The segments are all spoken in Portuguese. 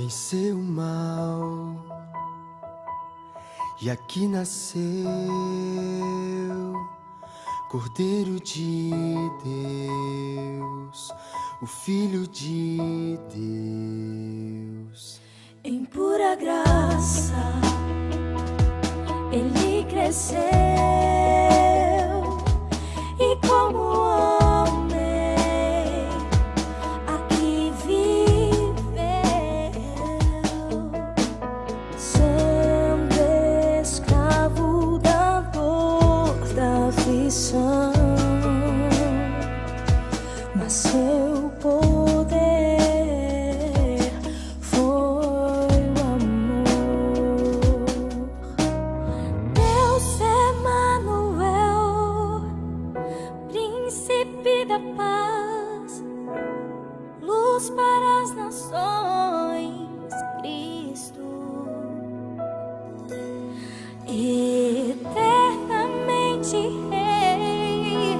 venceu o mal e aqui nasceu Cordeiro de Deus, o Filho de Deus. Em pura graça ele cresceu e como homem aqui viveu, sendo escravo da dor, da aflição, mas seu poder foi o amor. Deus Emanuel, Príncipe da paz, luz para as nações, Cristo, eternamente Rei,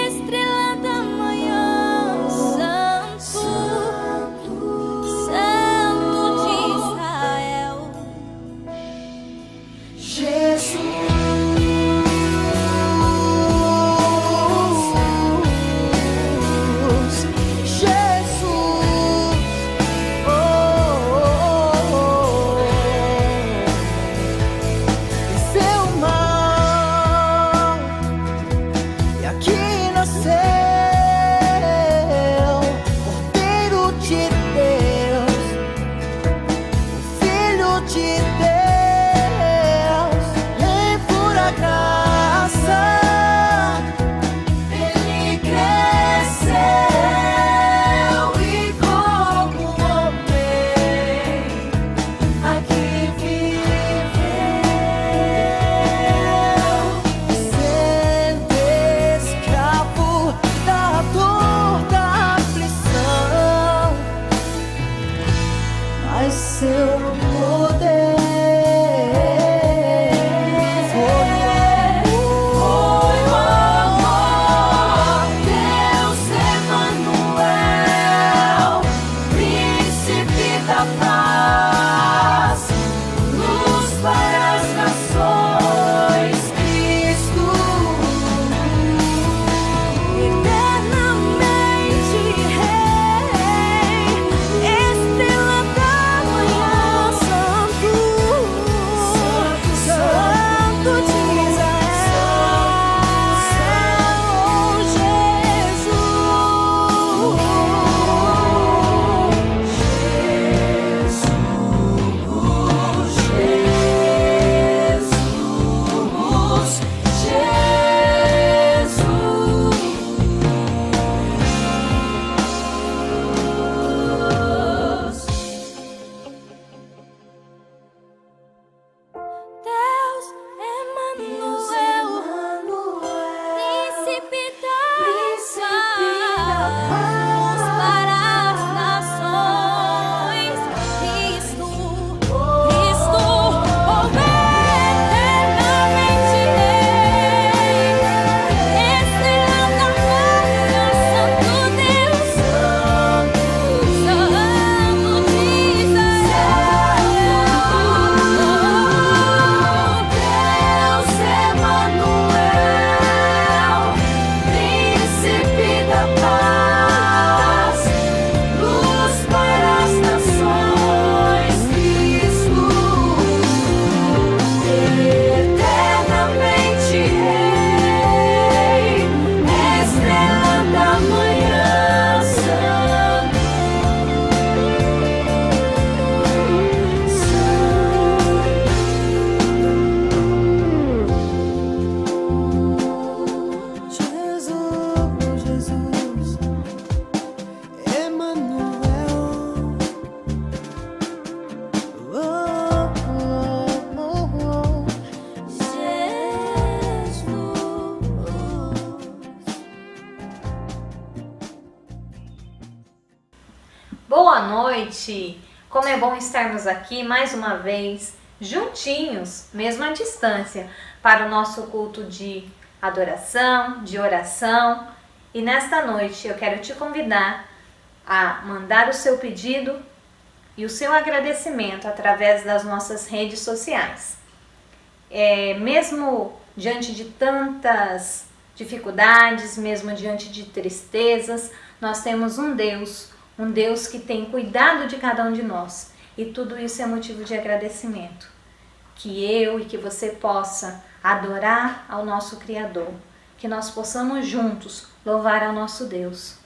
estrela da manhã, Santo, Santo de Israel. Venceu o mal e aqui nasceu Cordeiro de Deus, o Filho de Deus. Em pura graça ele cresceu e como homem aqui viveu, sendo escravo da dor, da aflição, mas seu poder foi o amor. Deus Emanuel, Príncipe da paz, luz para as nações, Cristo, Eternamente Rei, estrela da manhã, Santo, Santo de Israel, Deus Emanuel, Príncipe da paz, para as nações, Cristo, eternamente Rei, estrela da manhã, Santo Deus, Santo de Israel. Deus Emanuel, Príncipe da paz, luz para as nações, Cristo, eternamente Rei, estrela da manhã, Santo, Jesus, Emanuel, Boa noite! Como é bom estarmos aqui mais uma vez, juntinhos, mesmo à distância, para o nosso culto de adoração, de oração. E nesta noite eu quero te convidar a mandar o seu pedido e o seu agradecimento através das nossas redes sociais. Mesmo diante de tantas dificuldades, mesmo diante de tristezas, nós temos um Deus que tem cuidado de cada um de nós, e tudo isso é motivo de agradecimento. Que eu e que você possa adorar ao nosso Criador, que nós possamos juntos louvar ao nosso Deus.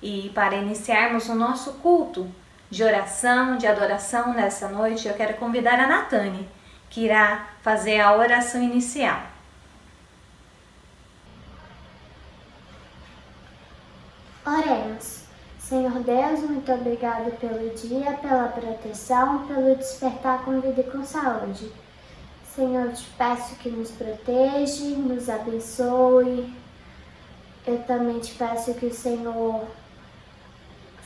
E para iniciarmos o nosso culto de oração, de adoração nessa noite, eu quero convidar a Natane, que irá fazer a oração inicial. Oremos. Senhor Deus, muito obrigado pelo dia, pela proteção, pelo despertar com vida e com saúde. Senhor, eu te peço que nos proteja, nos abençoe. Eu também te peço que o Senhor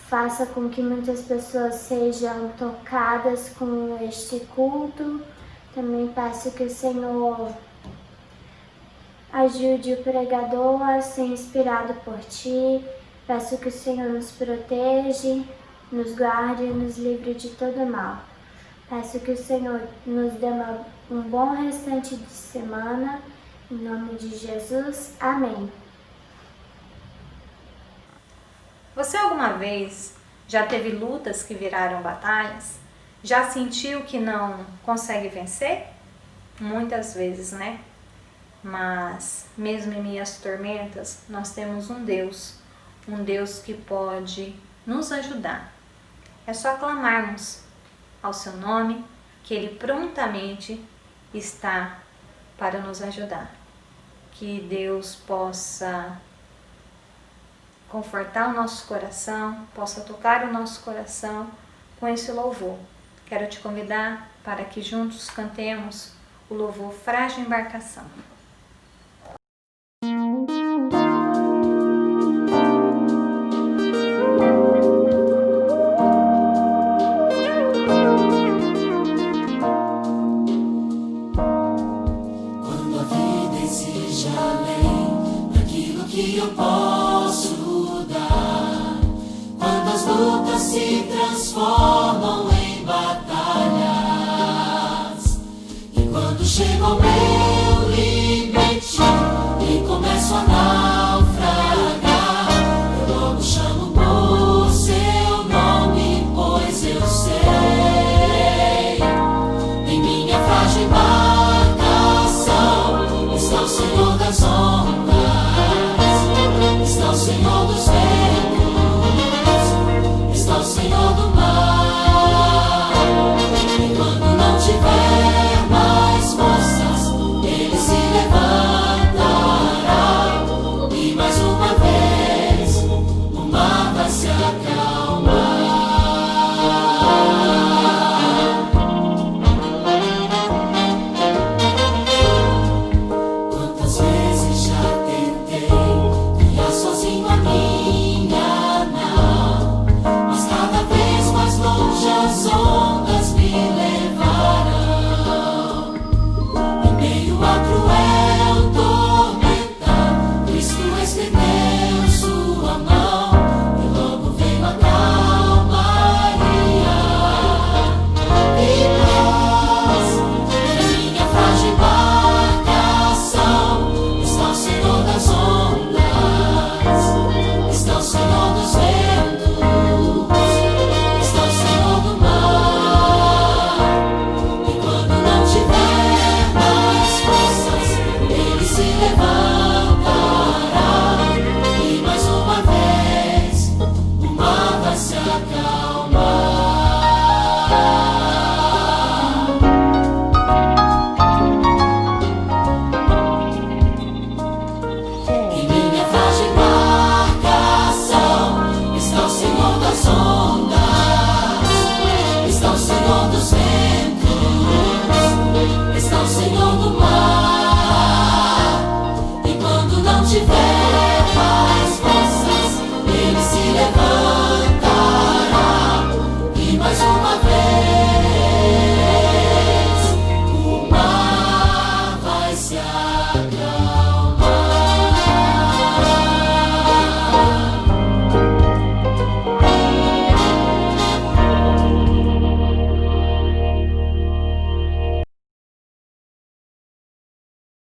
faça com que muitas pessoas sejam tocadas com este culto. Também peço que o Senhor ajude o pregador a ser inspirado por Ti. Peço que o Senhor nos proteja, nos guarde e nos livre de todo mal. Peço que o Senhor nos dê um bom restante de semana. Em nome de Jesus. Amém. Você alguma vez já teve lutas que viraram batalhas? Já sentiu que não consegue vencer? Muitas vezes, né? Mas mesmo em minhas tormentas, nós temos um Deus que pode nos ajudar. É só clamarmos ao seu nome, que Ele prontamente está para nos ajudar. Que Deus possa confortar o nosso coração, possa tocar o nosso coração com esse louvor. Quero te convidar para que juntos cantemos o louvor Frágil Embarcação. Quando a vida exige além daquilo que eu posso dar, quando as lutas se transformam em batalhas, e quando chega ao meu limite e começo a naufragar, eu logo chamo por seu nome, pois eu sei, em minha frágil embarcação está o Senhor das ondas, está o Senhor dos ventos, está o Senhor do mar. E quando não tiver mais forças,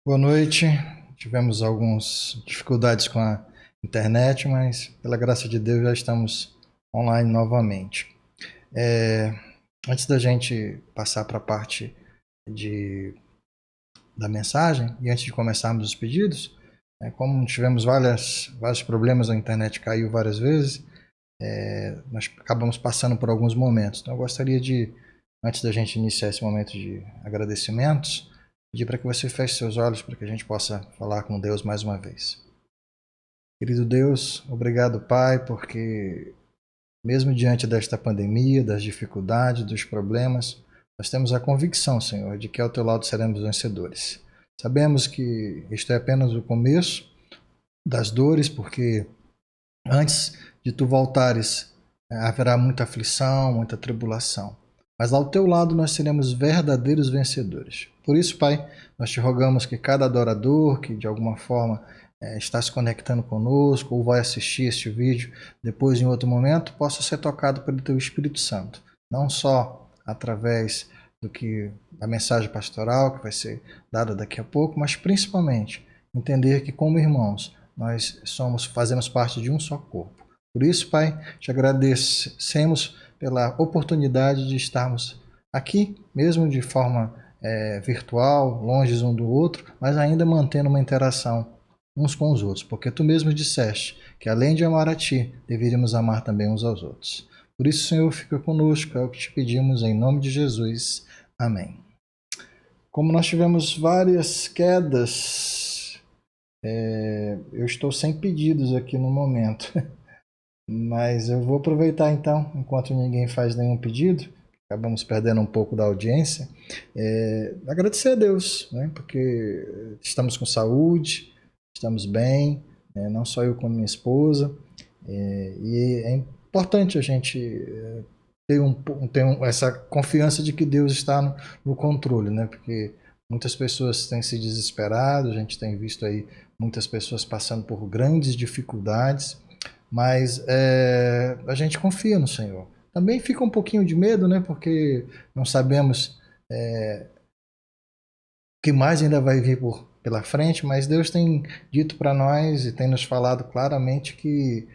Boa noite. Tivemos algumas dificuldades com a internet, mas pela graça de Deus já estamos online novamente. Antes da gente passar para a parte da mensagem e antes de começarmos os pedidos, como tivemos vários problemas, a internet caiu várias vezes, nós acabamos passando por alguns momentos. Então eu gostaria de, antes da gente iniciar esse momento de agradecimentos, pedir para que você feche seus olhos para que a gente possa falar com Deus mais uma vez. Querido Deus, obrigado, Pai, porque mesmo diante desta pandemia, das dificuldades, dos problemas, nós temos a convicção, Senhor, de que ao teu lado seremos vencedores. Sabemos que isto é apenas o começo das dores, porque antes de tu voltares, haverá muita aflição, muita tribulação. Mas ao teu lado nós seremos verdadeiros vencedores. Por isso, Pai, nós te rogamos que cada adorador que de alguma forma está se conectando conosco ou vai assistir este vídeo depois em outro momento, possa ser tocado pelo teu Espírito Santo. Não só através da mensagem pastoral que vai ser dada daqui a pouco, mas principalmente entender que como irmãos nós fazemos parte de um só corpo. Por isso, Pai, te agradecemos pela oportunidade de estarmos aqui, mesmo de forma virtual, longe um do outro, mas ainda mantendo uma interação uns com os outros, porque tu mesmo disseste que além de amar a ti, deveríamos amar também uns aos outros. Por isso, Senhor, fica conosco, é o que te pedimos em nome de Jesus. Amém. Como nós tivemos várias quedas, eu estou sem pedidos aqui no momento, mas eu vou aproveitar então, enquanto ninguém faz nenhum pedido, acabamos perdendo um pouco da audiência, agradecer a Deus, né, porque estamos com saúde, estamos bem, não só eu como minha esposa, e é importante a gente ter essa confiança de que Deus está no controle, né? Porque muitas pessoas têm se desesperado, a gente tem visto aí muitas pessoas passando por grandes dificuldades, mas a gente confia no Senhor. Também fica um pouquinho de medo, né? Porque não sabemos o que mais ainda vai vir pela frente, mas Deus tem dito para nós e tem nos falado claramente que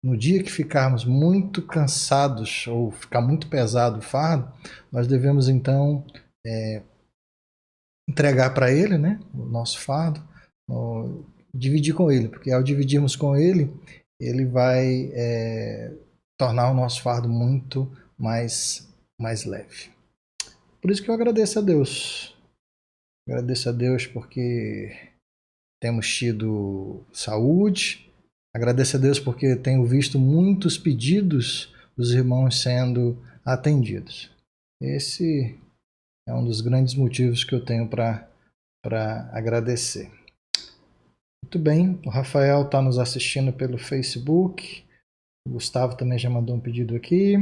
no dia que ficarmos muito cansados ou ficar muito pesado o fardo, nós devemos então entregar para Ele, né, o nosso fardo, dividir com Ele, porque ao dividirmos com Ele, Ele vai tornar o nosso fardo muito mais leve. Por isso que eu agradeço a Deus. Agradeço a Deus porque temos tido saúde. Agradeço a Deus porque tenho visto muitos pedidos dos irmãos sendo atendidos. Esse é um dos grandes motivos que eu tenho para agradecer. Muito bem, o Rafael está nos assistindo pelo Facebook. O Gustavo também já mandou um pedido aqui.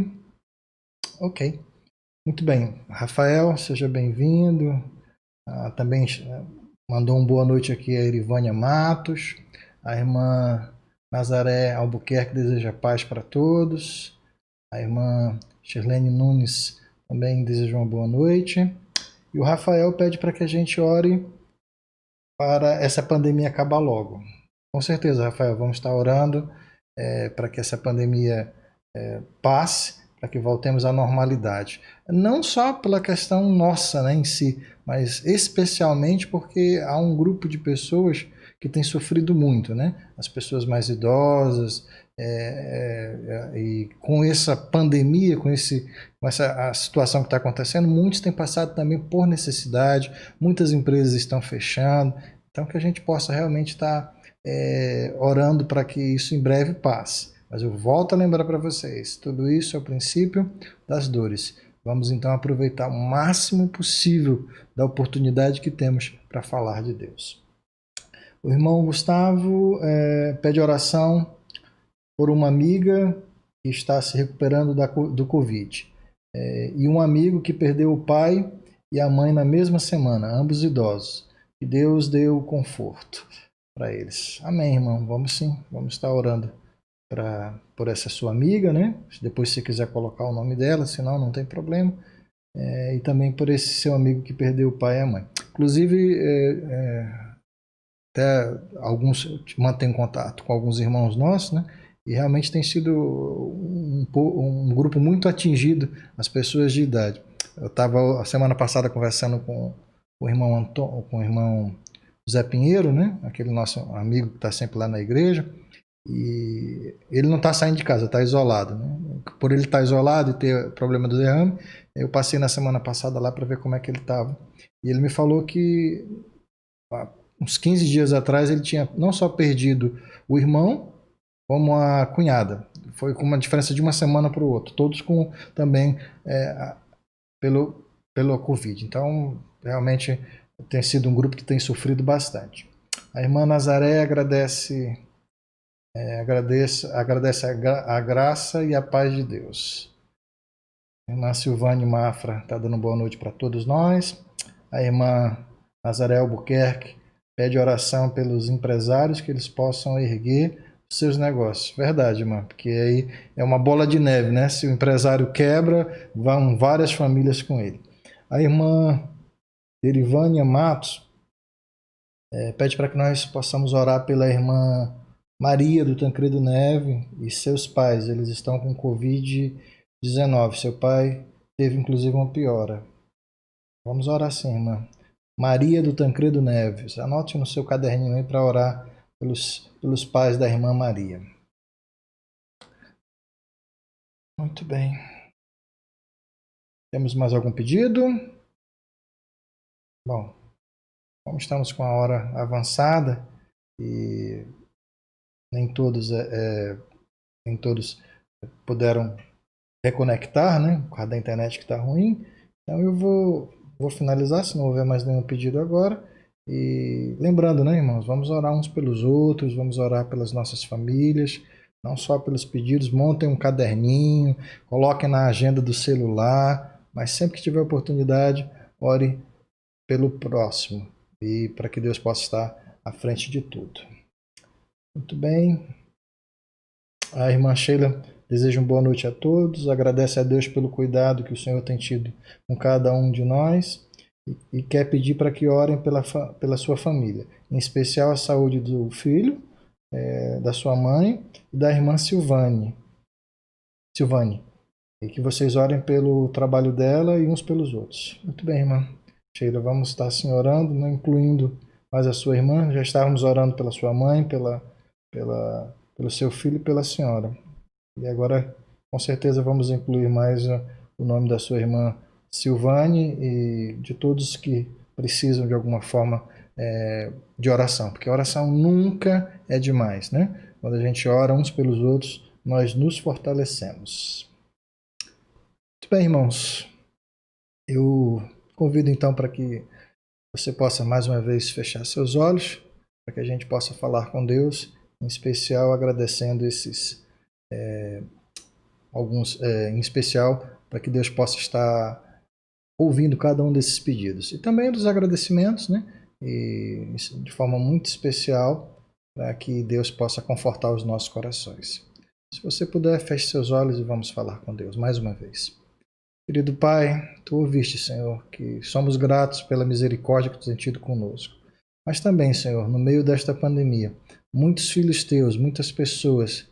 Ok, muito bem. Rafael, seja bem-vindo. Também mandou uma boa noite aqui a Erivânia Matos. A irmã Nazaré Albuquerque deseja paz para todos. A irmã Shirlene Nunes também deseja uma boa noite. E o Rafael pede para que a gente ore para essa pandemia acabar logo. Com certeza, Rafael, vamos estar orando para que essa pandemia passe, para que voltemos à normalidade. Não só pela questão nossa, né, em si, mas especialmente porque há um grupo de pessoas que tem sofrido muito, né? As pessoas mais idosas, e com essa pandemia, com essa situação que está acontecendo, muitos têm passado também por necessidade, muitas empresas estão fechando, então que a gente possa realmente estar orando para que isso em breve passe. Mas eu volto a lembrar para vocês, tudo isso é o princípio das dores. Vamos então aproveitar o máximo possível da oportunidade que temos para falar de Deus. O irmão Gustavo pede oração por uma amiga que está se recuperando do Covid. E um amigo que perdeu o pai e a mãe na mesma semana, ambos idosos. Que Deus dê o conforto para eles. Amém, irmão. Vamos sim, vamos estar orando por essa sua amiga, né? Depois se quiser colocar o nome dela, senão não tem problema. e também por esse seu amigo que perdeu o pai e a mãe. Inclusive, até alguns mantêm contato com alguns irmãos nossos, né? E realmente tem sido um grupo muito atingido, as pessoas de idade. Eu estava a semana passada conversando com o irmão Antônio, com o irmão Zé Pinheiro, né? Aquele nosso amigo que está sempre lá na igreja. E ele não está saindo de casa, está isolado, né? Por ele estar isolado e ter problema do derrame, eu passei na semana passada lá para ver como é que ele estava. E ele me falou que uns 15 dias atrás ele tinha não só perdido o irmão, como a cunhada. Foi com uma diferença de uma semana para o outro, todos com também pelo Covid. Então, realmente tem sido um grupo que tem sofrido bastante. A irmã Nazaré agradece a graça e a paz de Deus. A irmã Silvane Mafra está dando boa noite para todos nós. A irmã Nazaré Albuquerque pede oração pelos empresários, que eles possam erguer os seus negócios. Verdade, irmã, porque aí é uma bola de neve, né? Se o empresário quebra, vão várias famílias com ele. A irmã Derivânia Matos pede para que nós possamos orar pela irmã Maria do Tancredo Neve e seus pais. Eles estão com Covid-19. Seu pai teve inclusive uma piora. Vamos orar sim, irmã. Maria do Tancredo Neves. Anote no seu caderninho aí para orar pelos pais da irmã Maria. Muito bem. Temos mais algum pedido? Bom, como estamos com a hora avançada e nem todos puderam reconectar, né? Por causa da internet que está ruim. Então eu vou finalizar, se não houver mais nenhum pedido agora. E lembrando, né, irmãos, vamos orar uns pelos outros, vamos orar pelas nossas famílias, não só pelos pedidos. Montem um caderninho, coloquem na agenda do celular, mas sempre que tiver oportunidade, ore pelo próximo e para que Deus possa estar à frente de tudo. Muito bem. A irmã Sheila deseja uma boa noite a todos, agradece a Deus pelo cuidado que o Senhor tem tido com cada um de nós e quer pedir para que orem pela sua família, em especial a saúde do filho, da sua mãe e da irmã Silvane, e que vocês orem pelo trabalho dela e uns pelos outros. Muito bem, irmã Sheila, vamos estar assim orando, né, incluindo mais a sua irmã. Já estávamos orando pela sua mãe, pelo seu filho e pela senhora. E agora, com certeza, vamos incluir mais o nome da sua irmã Silvane e de todos que precisam de alguma forma de oração, porque a oração nunca é demais, né? Quando a gente ora uns pelos outros, nós nos fortalecemos. Muito bem, irmãos. Eu convido então para que você possa mais uma vez fechar seus olhos, para que a gente possa falar com Deus, em especial agradecendo em especial para que Deus possa estar ouvindo cada um desses pedidos. E também dos agradecimentos, né? E de forma muito especial, para que Deus possa confortar os nossos corações. Se você puder, feche seus olhos e vamos falar com Deus mais uma vez. Querido Pai, Tu ouviste, Senhor, que somos gratos pela misericórdia que Tu tem tido conosco. Mas também, Senhor, no meio desta pandemia, muitos filhos Teus, muitas pessoas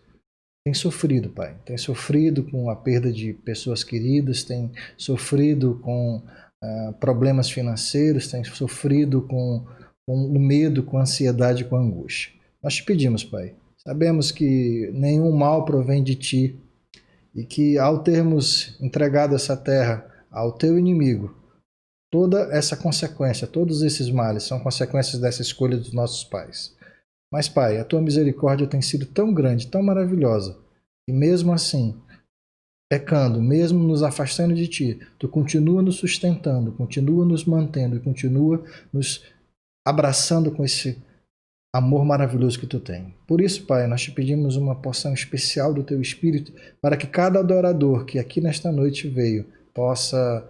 têm sofrido, Pai. Têm sofrido com a perda de pessoas queridas, têm sofrido com problemas financeiros, têm sofrido com o medo, com a ansiedade, com a angústia. Nós te pedimos, Pai, sabemos que nenhum mal provém de Ti e que ao termos entregado essa terra ao Teu inimigo, toda essa consequência, todos esses males são consequências dessa escolha dos nossos pais. Mas, Pai, a Tua misericórdia tem sido tão grande, tão maravilhosa, e mesmo assim, pecando, mesmo nos afastando de Ti, Tu continua nos sustentando, continua nos mantendo e continua nos abraçando com esse amor maravilhoso que Tu tem. Por isso, Pai, nós te pedimos uma porção especial do Teu Espírito para que cada adorador que aqui nesta noite veio possa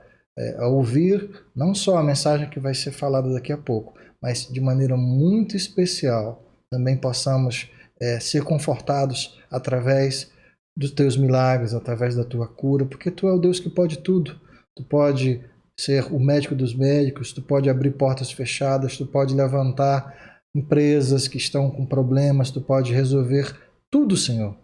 ouvir não só a mensagem que vai ser falada daqui a pouco, mas de maneira muito especial também possamos ser confortados através dos Teus milagres, através da Tua cura, porque Tu é o Deus que pode tudo. tu pode ser o médico dos médicos, tu pode abrir portas fechadas, tu pode levantar empresas que estão com problemas, tu pode resolver tudo, Senhor.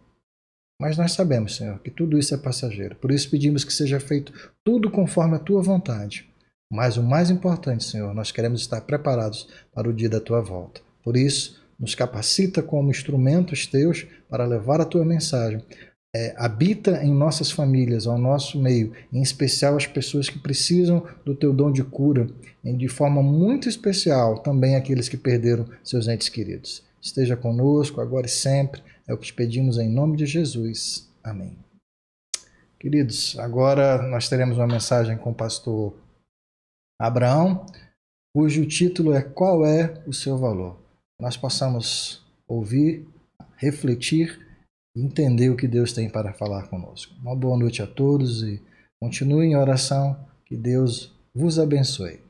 Mas nós sabemos, Senhor, que tudo isso é passageiro. Por isso pedimos que seja feito tudo conforme a tua vontade. Mas o mais importante, Senhor, nós queremos estar preparados para o dia da tua volta. Por isso, nos capacita como instrumentos teus para levar a tua mensagem. Habita em nossas famílias, ao nosso meio, em especial as pessoas que precisam do teu dom de cura, e de forma muito especial também aqueles que perderam seus entes queridos. Esteja conosco agora e sempre, é o que te pedimos em nome de Jesus. Amém. Queridos, agora nós teremos uma mensagem com o pastor Abraão, cujo título é Qual é o seu valor? Nós possamos ouvir, refletir e entender o que Deus tem para falar conosco. Uma boa noite a todos e continuem em oração, que Deus vos abençoe.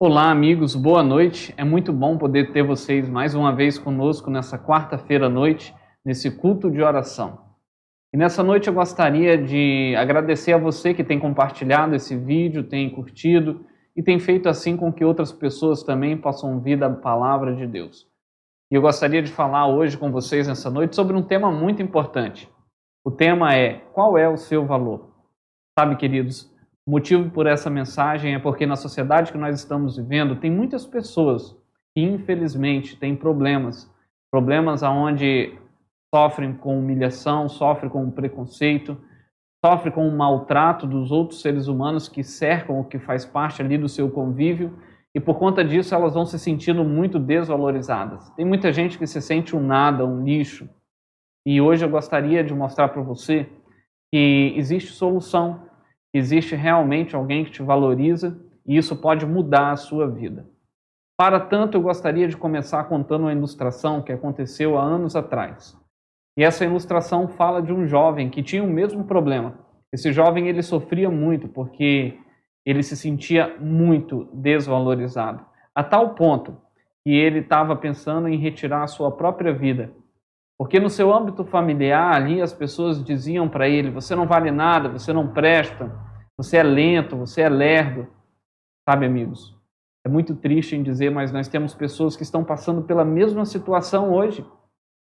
Olá, amigos, boa noite. É muito bom poder ter vocês mais uma vez conosco nessa quarta-feira à noite, nesse culto de oração. E nessa noite eu gostaria de agradecer a você que tem compartilhado esse vídeo, tem curtido e tem feito assim com que outras pessoas também possam ouvir da palavra de Deus. E eu gostaria de falar hoje com vocês nessa noite sobre um tema muito importante. O tema é: qual é o seu valor? Sabe, queridos, o motivo por essa mensagem é porque na sociedade que nós estamos vivendo tem muitas pessoas que infelizmente têm problemas onde sofrem com humilhação, sofrem com preconceito, sofrem com o maltrato dos outros seres humanos que cercam ou que faz parte ali do seu convívio, e por conta disso elas vão se sentindo muito desvalorizadas. Tem muita gente que se sente um nada, um lixo, e hoje eu gostaria de mostrar para você que existe solução, que existe realmente alguém que te valoriza, e isso pode mudar a sua vida. Para tanto, eu gostaria de começar contando uma ilustração que aconteceu há anos atrás. E essa ilustração fala de um jovem que tinha o mesmo problema. Esse jovem ele sofria muito porque ele se sentia muito desvalorizado, a tal ponto que ele estava pensando em retirar a sua própria vida. Porque no seu âmbito familiar, ali as pessoas diziam para ele: você não vale nada, você não presta, você é lento, você é lerdo. Sabe, amigos, é muito triste em dizer, mas nós temos pessoas que estão passando pela mesma situação hoje.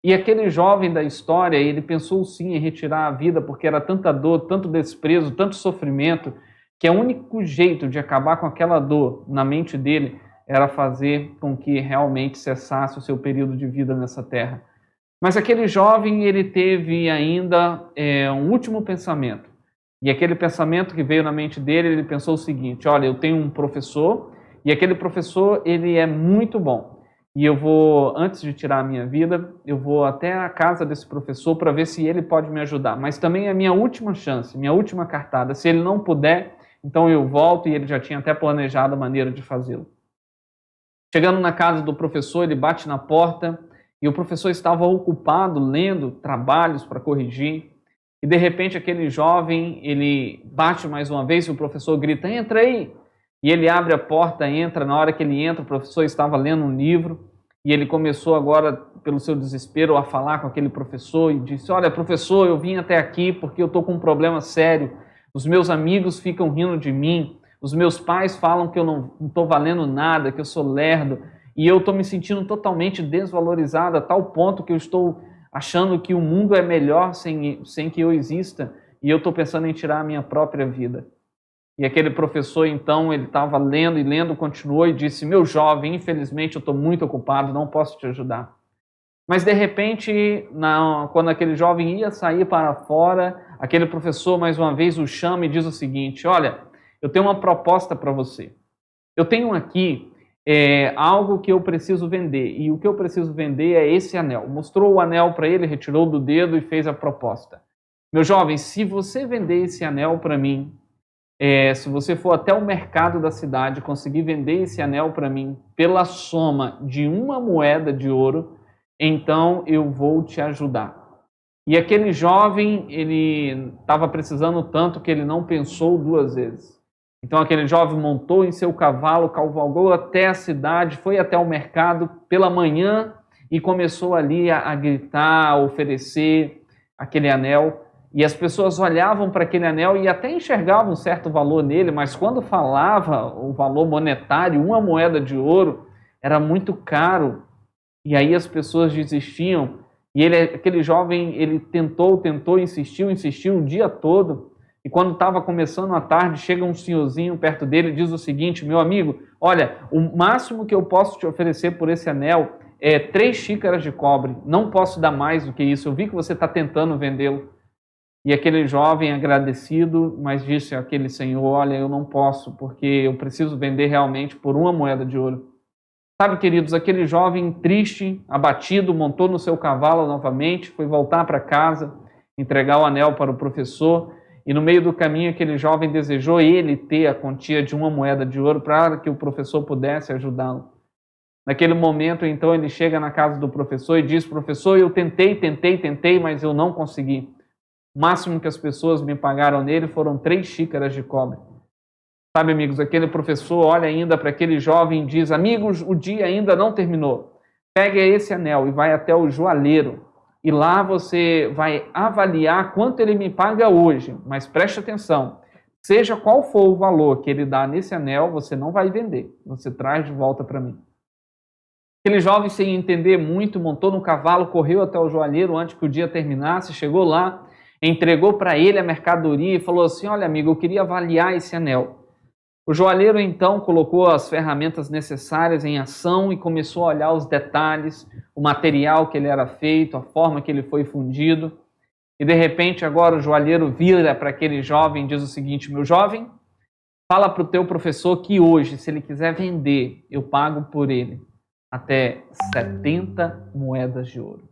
E aquele jovem da história, ele pensou sim em retirar a vida, porque era tanta dor, tanto desprezo, tanto sofrimento, que o único jeito de acabar com aquela dor na mente dele era fazer com que realmente cessasse o seu período de vida nessa terra. Mas aquele jovem, ele teve ainda um último pensamento. E aquele pensamento que veio na mente dele, ele pensou o seguinte: olha, eu tenho um professor, e aquele professor, ele é muito bom. E eu vou, antes de tirar a minha vida, eu vou até a casa desse professor para ver se ele pode me ajudar. Mas também é a minha última chance, minha última cartada. Se ele não puder, então eu volto, e ele já tinha até planejado a maneira de fazê-lo. Chegando na casa do professor, ele bate na porta, e o professor estava ocupado lendo trabalhos para corrigir. E de repente aquele jovem, ele bate mais uma vez e o professor grita: entra aí! E ele abre a porta, entra. Na hora que ele entra, o professor estava lendo um livro e ele começou agora, pelo seu desespero, a falar com aquele professor e disse: olha, professor, eu vim até aqui porque eu estou com um problema sério. Os meus amigos ficam rindo de mim, os meus pais falam que eu não estou valendo nada, que eu sou lerdo, e eu estou me sentindo totalmente desvalorizado a tal ponto que eu estou achando que o mundo é melhor sem que eu exista, e eu estou pensando em tirar a minha própria vida. E aquele professor, então, ele estava lendo e lendo, continuou e disse: meu jovem, infelizmente eu estou muito ocupado, não posso te ajudar. Mas, de repente, quando aquele jovem ia sair para fora, aquele professor, mais uma vez, o chama e diz o seguinte: olha, eu tenho uma proposta para você. Eu tenho aqui algo que eu preciso vender, e o que eu preciso vender é esse anel. Mostrou o anel para ele, retirou do dedo e fez a proposta. Meu jovem, se você vender esse anel para mim, se você for até o mercado da cidade, conseguir vender esse anel para mim pela soma de uma moeda de ouro, então eu vou te ajudar. E aquele jovem, ele estava precisando tanto que ele não pensou duas vezes. Então aquele jovem montou em seu cavalo, cavalgou até a cidade, foi até o mercado pela manhã e começou ali a gritar, a oferecer aquele anel. E as pessoas olhavam para aquele anel e até enxergavam um certo valor nele, mas quando falava o valor monetário, uma moeda de ouro, era muito caro. E aí as pessoas desistiam. E aquele jovem, ele tentou, insistiu o dia todo. E quando estava começando a tarde, chega um senhorzinho perto dele e diz o seguinte: meu amigo, olha, o máximo que eu posso te oferecer por esse anel é 3 xícaras de cobre. Não posso dar mais do que isso. Eu vi que você está tentando vendê-lo. E aquele jovem agradecido, mas disse àquele senhor: olha, eu não posso, porque eu preciso vender realmente por uma moeda de ouro. Sabe, queridos, aquele jovem triste, abatido, montou no seu cavalo novamente, foi voltar para casa, entregar o anel para o professor, e no meio do caminho aquele jovem desejou ele ter a quantia de uma moeda de ouro para que o professor pudesse ajudá-lo. Naquele momento, então, ele chega na casa do professor e diz: professor, eu tentei, mas eu não consegui. O máximo que as pessoas me pagaram nele foram 3 xícaras de cobre. Sabe, amigos, aquele professor olha ainda para aquele jovem e diz: amigos, o dia ainda não terminou. Pega esse anel e vai até o joalheiro. E lá você vai avaliar quanto ele me paga hoje. Mas preste atenção, seja qual for o valor que ele dá nesse anel, você não vai vender. Você traz de volta para mim. Aquele jovem, sem entender muito, montou no cavalo, correu até o joalheiro antes que o dia terminasse, chegou lá, entregou para ele a mercadoria e falou assim: olha, amigo, eu queria avaliar esse anel. O joalheiro, então, colocou as ferramentas necessárias em ação e começou a olhar os detalhes, o material que ele era feito, a forma que ele foi fundido. E, de repente, agora o joalheiro vira para aquele jovem e diz o seguinte: meu jovem, fala para o teu professor que hoje, se ele quiser vender, eu pago por ele até 70 moedas de ouro.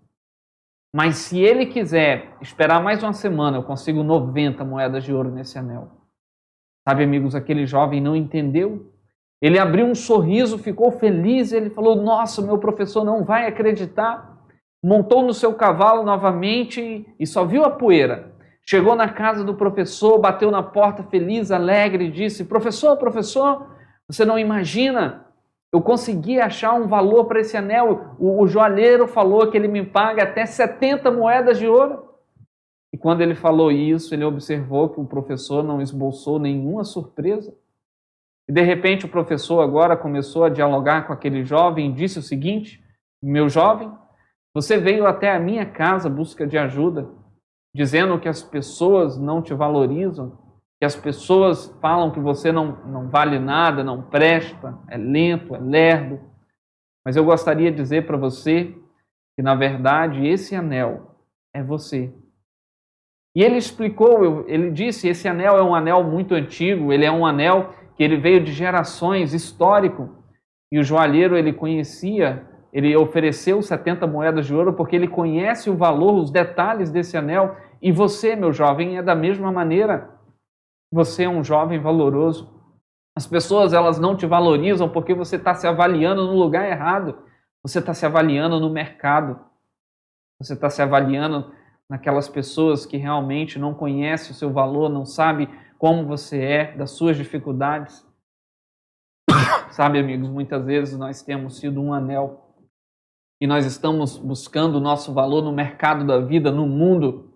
Mas se ele quiser esperar mais uma semana, eu consigo 90 moedas de ouro nesse anel. Sabe, amigos, aquele jovem não entendeu. Ele abriu um sorriso, ficou feliz, ele falou: nossa, meu professor não vai acreditar. Montou no seu cavalo novamente e só viu a poeira. Chegou na casa do professor, bateu na porta feliz, alegre, e disse: professor, você não imagina, eu consegui achar um valor para esse anel. O joalheiro falou que ele me paga até 70 moedas de ouro. E quando ele falou isso, ele observou que o professor não esboçou nenhuma surpresa. E de repente o professor agora começou a dialogar com aquele jovem e disse o seguinte: meu jovem, você veio até a minha casa em busca de ajuda, dizendo que as pessoas não te valorizam, que as pessoas falam que você não vale nada, não presta, é lento, é lerdo. Mas eu gostaria de dizer para você que, na verdade, esse anel é você. E ele explicou, ele disse: esse anel é um anel muito antigo, ele é um anel que ele veio de gerações, histórico. E o joalheiro, ele conhecia, ele ofereceu 70 moedas de ouro porque ele conhece o valor, os detalhes desse anel. E você, meu jovem, é da mesma maneira. Você é um jovem valoroso. As pessoas, elas não te valorizam porque você está se avaliando no lugar errado. Você está se avaliando no mercado. Você está se avaliando naquelas pessoas que realmente não conhecem o seu valor, não sabem como você é, das suas dificuldades. Sabe, amigos, muitas vezes nós temos sido um anel e nós estamos buscando o nosso valor no mercado da vida, no mundo.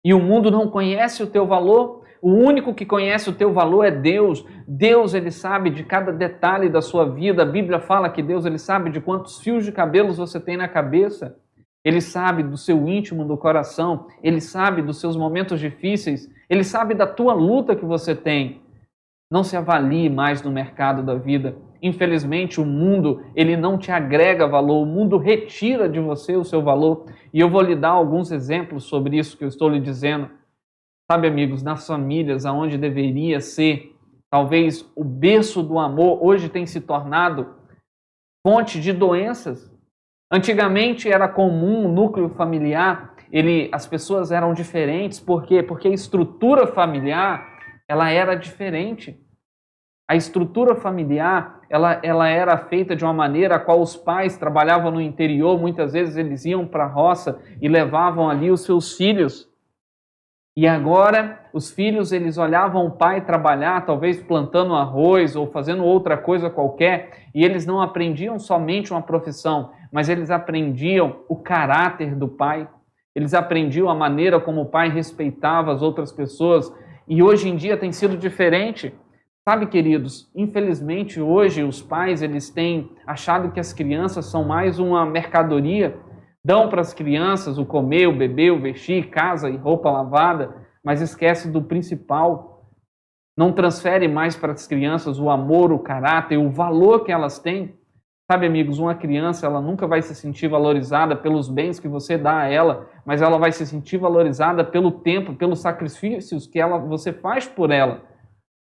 E o mundo não conhece o teu valor. O único que conhece o teu valor é Deus. Deus, ele sabe de cada detalhe da sua vida. A Bíblia fala que Deus, ele sabe de quantos fios de cabelos você tem na cabeça. Ele sabe do seu íntimo, do coração. Ele sabe dos seus momentos difíceis. Ele sabe da tua luta que você tem. Não se avalie mais no mercado da vida. Infelizmente, o mundo, ele não te agrega valor. O mundo retira de você o seu valor. E eu vou lhe dar alguns exemplos sobre isso que eu estou lhe dizendo. Sabe, amigos, nas famílias, aonde deveria ser, talvez, o berço do amor, hoje tem se tornado fonte de doenças. Antigamente era comum o núcleo familiar, as pessoas eram diferentes. Por quê? Porque a estrutura familiar, ela era diferente. A estrutura familiar, ela era feita de uma maneira a qual os pais trabalhavam no interior, muitas vezes eles iam para a roça e levavam ali os seus filhos. E agora, os filhos, eles olhavam o pai trabalhar, talvez plantando arroz ou fazendo outra coisa qualquer, e eles não aprendiam somente uma profissão, mas eles aprendiam o caráter do pai. eles aprendiam a maneira como o pai respeitava as outras pessoas, e hoje em dia tem sido diferente. Sabe, queridos, infelizmente hoje os pais eles têm achado que as crianças são mais uma mercadoria, dão para as crianças o comer, o beber, o vestir, casa e roupa lavada, mas esquece do principal. Não transfere mais para as crianças o amor, o caráter, o valor que elas têm. Sabe, amigos, uma criança ela nunca vai se sentir valorizada pelos bens que você dá a ela, mas ela vai se sentir valorizada pelo tempo, pelos sacrifícios que você faz por ela.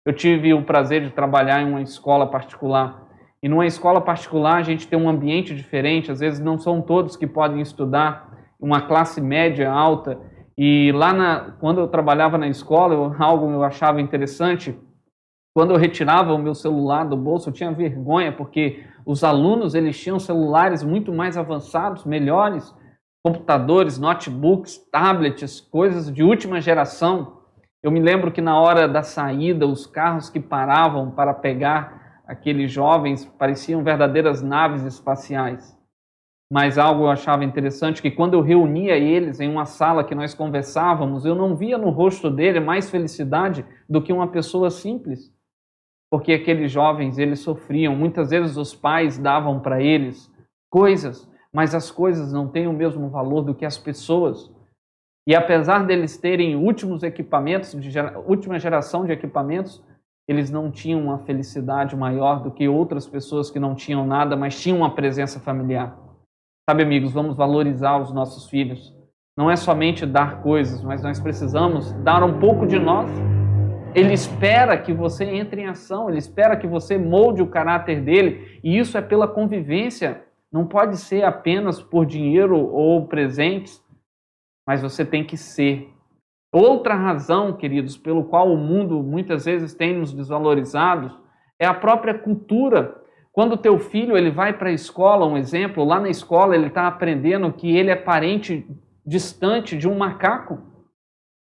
Eu tive o prazer de trabalhar em uma escola particular. E numa escola particular a gente tem um ambiente diferente, às vezes não são todos que podem estudar, uma classe média alta. E lá quando eu trabalhava na escola, algo eu achava interessante, quando eu retirava o meu celular do bolso, eu tinha vergonha, porque os alunos eles tinham celulares muito mais avançados, melhores, computadores, notebooks, tablets, coisas de última geração. Eu me lembro que na hora da saída, os carros que paravam para pegar aqueles jovens pareciam verdadeiras naves espaciais. Mas algo eu achava interessante, que quando eu reunia eles em uma sala que nós conversávamos, eu não via no rosto dele mais felicidade do que uma pessoa simples. Porque aqueles jovens, eles sofriam. Muitas vezes os pais davam para eles coisas, mas as coisas não têm o mesmo valor do que as pessoas. E apesar deles terem últimos equipamentos, última geração de equipamentos, eles não tinham uma felicidade maior do que outras pessoas que não tinham nada, mas tinham uma presença familiar. Sabe, amigos, vamos valorizar os nossos filhos. Não é somente dar coisas, mas nós precisamos dar um pouco de nós. Ele espera que você entre em ação, ele espera que você molde o caráter dele, e isso é pela convivência. Não pode ser apenas por dinheiro ou presentes, mas você tem que ser. Outra razão, queridos, pelo qual o mundo muitas vezes tem nos desvalorizados é a própria cultura. Quando o teu filho ele vai para a escola, um exemplo, lá na escola ele está aprendendo que ele é parente distante de um macaco.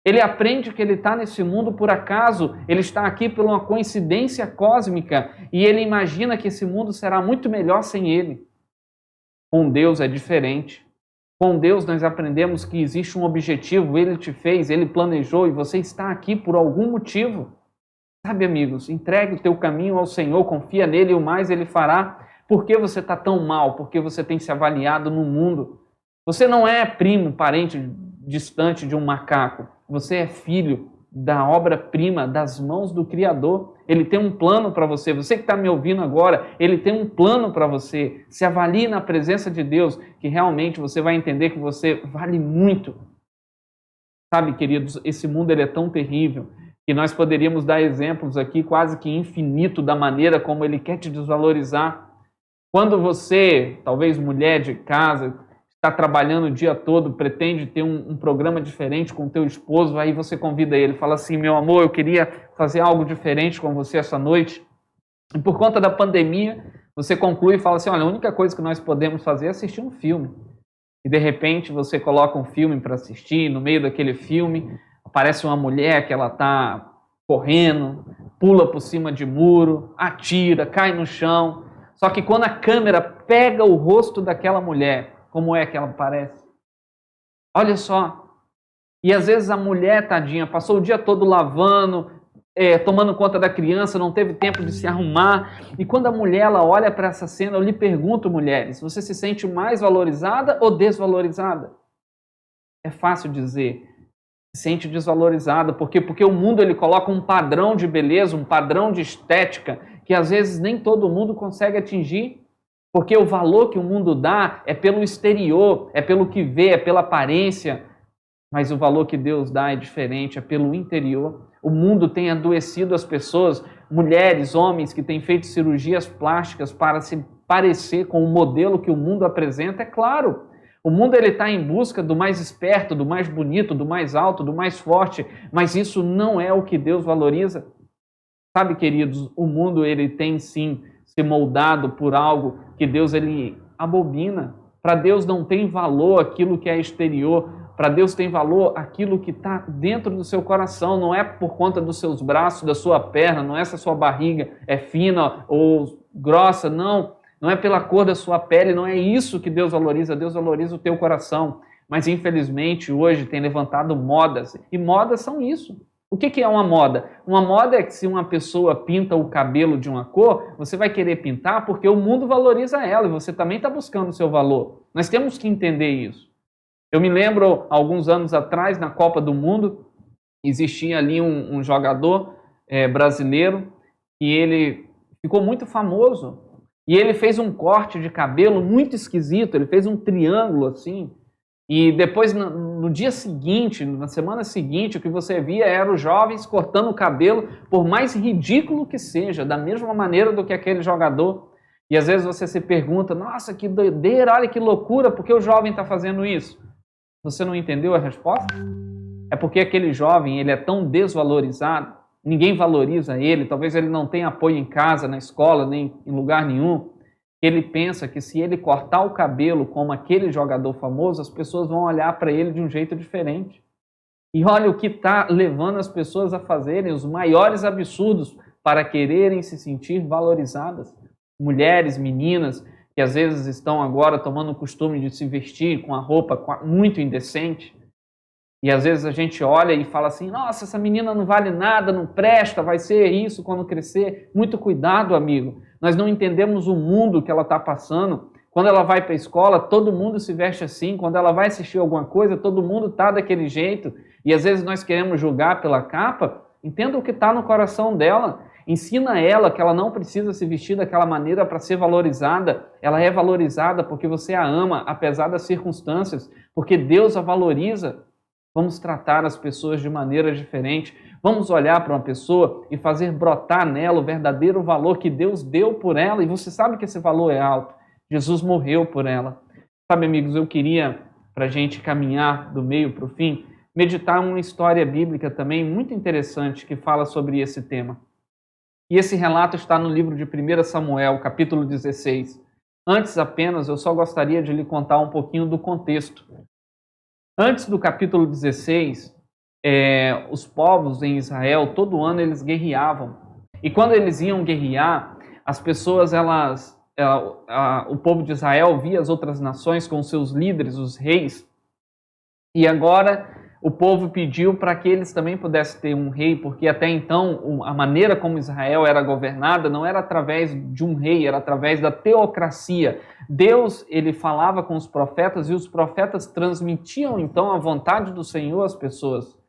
Ele aprende que ele está nesse mundo por acaso, ele está aqui por uma coincidência cósmica e ele imagina que esse mundo será muito melhor sem ele. Com Deus é diferente. Com Deus nós aprendemos que existe um objetivo, Ele te fez, Ele planejou e você está aqui por algum motivo. Sabe, amigos, entregue o teu caminho ao Senhor, confia nele e o mais Ele fará. Por que você está tão mal? Porque você tem se avaliado no mundo. Você não é primo, parente distante de um macaco. Você é filho da obra-prima das mãos do Criador. Ele tem um plano para você. Você que está me ouvindo agora, Ele tem um plano para você. Se avalie na presença de Deus, que realmente você vai entender que você vale muito. Sabe, queridos, esse mundo ele é tão terrível que nós poderíamos dar exemplos aqui quase que infinito da maneira como ele quer te desvalorizar. Quando você, talvez mulher de casa, está trabalhando o dia todo, pretende ter um programa diferente com o teu esposo, aí você convida ele, fala assim, meu amor, eu queria fazer algo diferente com você essa noite. E por conta da pandemia, você conclui e fala assim, olha, a única coisa que nós podemos fazer é assistir um filme. E de repente você coloca um filme para assistir, no meio daquele filme aparece uma mulher que ela está correndo, pula por cima de muro, atira, cai no chão. Só que quando a câmera pega o rosto daquela mulher, como é que ela parece? Olha só. E às vezes a mulher, tadinha, passou o dia todo lavando, tomando conta da criança, não teve tempo de se arrumar. E quando a mulher ela olha para essa cena, eu lhe pergunto, mulheres, você se sente mais valorizada ou desvalorizada? É fácil dizer, se sente desvalorizada. Por quê? Porque o mundo ele coloca um padrão de beleza, um padrão de estética, que às vezes nem todo mundo consegue atingir. Porque o valor que o mundo dá é pelo exterior, é pelo que vê, é pela aparência. Mas o valor que Deus dá é diferente, é pelo interior. O mundo tem adoecido as pessoas, mulheres, homens que têm feito cirurgias plásticas para se parecer com o modelo que o mundo apresenta. É claro, o mundo está em busca do mais esperto, do mais bonito, do mais alto, do mais forte. Mas isso não é o que Deus valoriza. Sabe, queridos, o mundo ele tem sim se moldado por algo que Deus ele abomina. Para Deus não tem valor aquilo que é exterior, para Deus tem valor aquilo que está dentro do seu coração, não é por conta dos seus braços, da sua perna, não é se a sua barriga é fina ou grossa, não é pela cor da sua pele, não é isso que Deus valoriza o teu coração. mas infelizmente hoje tem levantado modas, e modas são isso. O que é uma moda? Uma moda é que se uma pessoa pinta o cabelo de uma cor, você vai querer pintar porque o mundo valoriza ela e você também está buscando o seu valor. Nós temos que entender isso. Eu me lembro, alguns anos atrás, na Copa do Mundo, existia ali um jogador brasileiro e ele ficou muito famoso. E ele fez um corte de cabelo muito esquisito, ele fez um triângulo assim. E depois, no dia seguinte, na semana seguinte, o que você via era os jovens cortando o cabelo, por mais ridículo que seja, da mesma maneira do que aquele jogador. E às vezes você se pergunta, nossa, que doideira, olha que loucura, por que o jovem está fazendo isso? Você não entendeu a resposta? É porque aquele jovem ele é tão desvalorizado, ninguém valoriza ele, talvez ele não tenha apoio em casa, na escola, nem em lugar nenhum. Ele pensa que se ele cortar o cabelo como aquele jogador famoso, as pessoas vão olhar para ele de um jeito diferente. E olha o que está levando as pessoas a fazerem os maiores absurdos para quererem se sentir valorizadas. Mulheres, meninas, que às vezes estão agora tomando o costume de se vestir com a roupa muito indecente. E às vezes a gente olha e fala assim, nossa, essa menina não vale nada, não presta, vai ser isso quando crescer. Muito cuidado, amigo. Nós não entendemos o mundo que ela está passando. Quando ela vai para a escola, todo mundo se veste assim. Quando ela vai assistir alguma coisa, todo mundo está daquele jeito. E às vezes nós queremos julgar pela capa. Entenda o que está no coração dela. Ensina ela que ela não precisa se vestir daquela maneira para ser valorizada. Ela é valorizada porque você a ama, apesar das circunstâncias. Porque Deus a valoriza. Vamos tratar as pessoas de maneira diferente. Vamos olhar para uma pessoa e fazer brotar nela o verdadeiro valor que Deus deu por ela. E você sabe que esse valor é alto. Jesus morreu por ela. Sabe, amigos, eu queria, para a gente caminhar do meio para o fim, meditar uma história bíblica também muito interessante que fala sobre esse tema. E esse relato está no livro de 1 Samuel, capítulo 16. Antes apenas, eu só gostaria de lhe contar um pouquinho do contexto. Antes do capítulo 16, os povos em Israel, todo ano eles guerreavam. E quando eles iam guerrear, as pessoas, o povo de Israel via as outras nações com seus líderes, os reis. E agora o povo pediu para que eles também pudessem ter um rei, porque até então a maneira como Israel era governada não era através de um rei, era através da teocracia. Deus, ele falava com os profetas e os profetas transmitiam então a vontade do Senhor às pessoas.